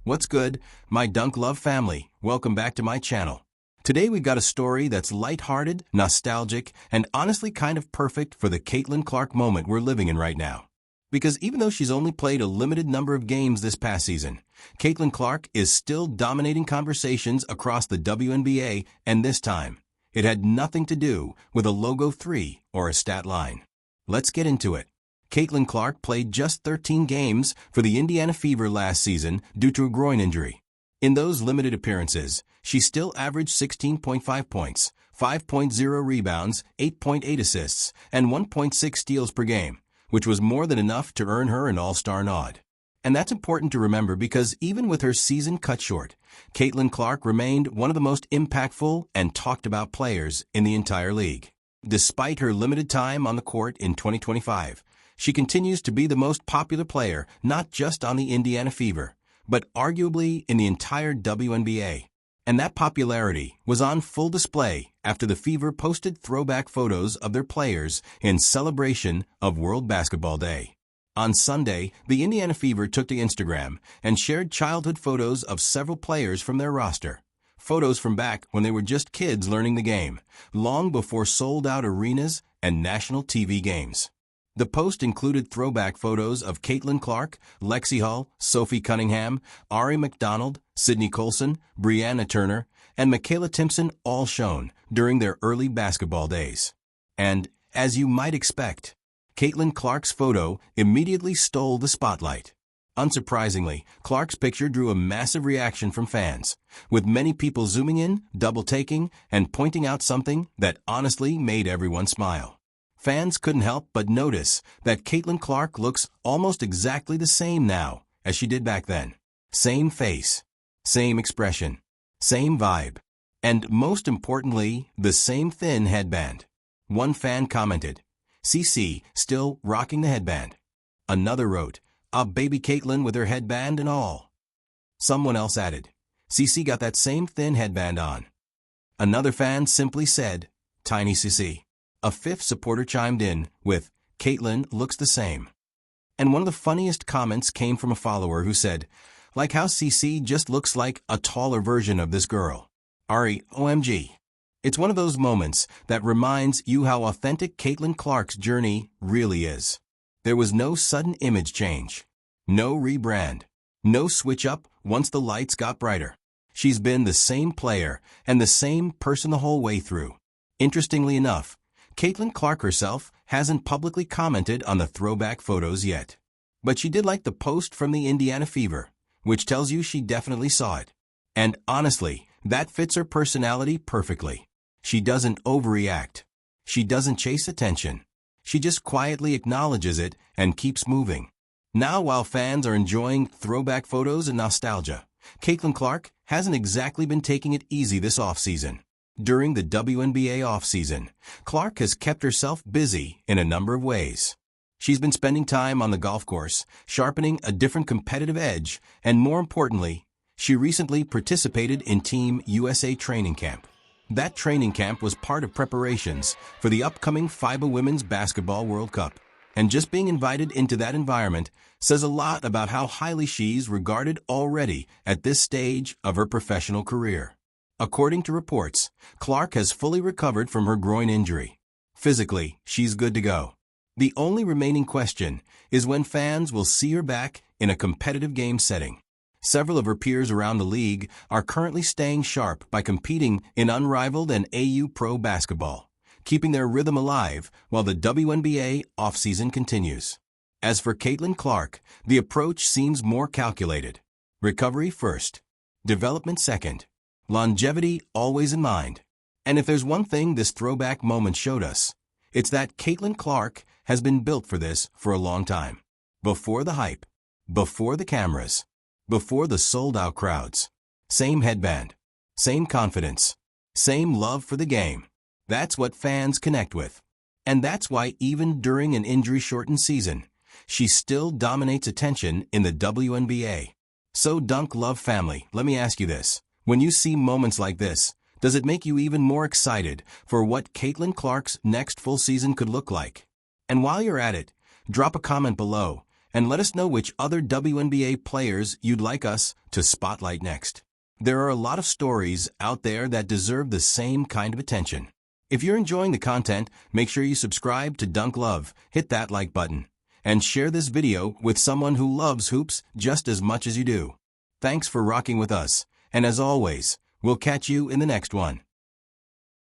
What's good, my Dunk Love family? Welcome back to my channel. Today we've got a story that's lighthearted, nostalgic, and honestly kind of perfect for the Caitlin Clark moment we're living in right now. Because even though she's only played a limited number of games this past season, Caitlin Clark is still dominating conversations across the WNBA, and this time, it had nothing to do with a logo 3 or a stat line. Let's get into it. Caitlin Clark played just 13 games for the Indiana Fever last season due to a groin injury. In those limited appearances, she still averaged 16.5 points, 5.0 rebounds, 8.8 assists, and 1.6 steals per game, which was more than enough to earn her an All-Star nod. And that's important to remember because even with her season cut short, Caitlin Clark remained one of the most impactful and talked about players in the entire league. Despite her limited time on the court in 2025, she continues to be the most popular player not just on the Indiana Fever, but arguably in the entire WNBA. And that popularity was on full display after the Fever posted throwback photos of their players in celebration of World Basketball Day. On Sunday, the Indiana Fever took to Instagram and shared childhood photos of several players from their roster. Photos from back when they were just kids learning the game, long before sold-out arenas and national TV games. The post included throwback photos of Caitlin Clark, Lexi Hull, Sophie Cunningham, Ari McDonald, Sydney Colson, Brianna Turner, and Michaela Timpson, all shown during their early basketball days. And, as you might expect, Caitlin Clark's photo immediately stole the spotlight. Unsurprisingly, Clark's picture drew a massive reaction from fans, with many people zooming in, double-taking, and pointing out something that honestly made everyone smile. Fans couldn't help but notice that Caitlin Clark looks almost exactly the same now as she did back then. Same face, same expression, same vibe, and most importantly, the same thin headband. One fan commented, "CC still rocking the headband." Another wrote, "A baby Caitlin with her headband and all." Someone else added, "CC got that same thin headband on." Another fan simply said, "Tiny CC." A fifth supporter chimed in with, "Caitlin looks the same." And one of the funniest comments came from a follower who said, "Like how CC just looks like a taller version of this girl. Ari, OMG. It's one of those moments that reminds you how authentic Caitlin Clark's journey really is. There was no sudden image change, no rebrand, no switch up once the lights got brighter. She's been the same player and the same person the whole way through. Interestingly enough, Caitlin Clark herself hasn't publicly commented on the throwback photos yet. But she did like the post from the Indiana Fever, which tells you she definitely saw it. And honestly, that fits her personality perfectly. She doesn't overreact. She doesn't chase attention. She just quietly acknowledges it and keeps moving. Now, while fans are enjoying throwback photos and nostalgia, Caitlin Clark hasn't exactly been taking it easy this offseason. During the WNBA offseason, Clark has kept herself busy in a number of ways. She's been spending time on the golf course, sharpening a different competitive edge, and more importantly, she recently participated in Team USA training camp. That training camp was part of preparations for the upcoming FIBA Women's Basketball World Cup. And just being invited into that environment says a lot about how highly she's regarded already at this stage of her professional career. According to reports, Clark has fully recovered from her groin injury. Physically, she's good to go. The only remaining question is when fans will see her back in a competitive game setting. Several of her peers around the league are currently staying sharp by competing in unrivaled and AU pro basketball, keeping their rhythm alive while the WNBA offseason continues. As for Caitlin Clark, the approach seems more calculated. Recovery first, development second. Longevity always in mind. And if there's one thing this throwback moment showed us, it's that Caitlin Clark has been built for this for a long time. Before the hype, before the cameras, before the sold-out crowds. Same headband, same confidence, same love for the game. That's what fans connect with. And that's why even during an injury-shortened season, she still dominates attention in the WNBA. So Dunk Love family, let me ask you this. When you see moments like this, does it make you even more excited for what Caitlin Clark's next full season could look like? And while you're at it, drop a comment below and let us know which other WNBA players you'd like us to spotlight next. There are a lot of stories out there that deserve the same kind of attention. If you're enjoying the content, make sure you subscribe to Dunk Love, hit that like button, and share this video with someone who loves hoops just as much as you do. Thanks for rocking with us, and as always, we'll catch you in the next one.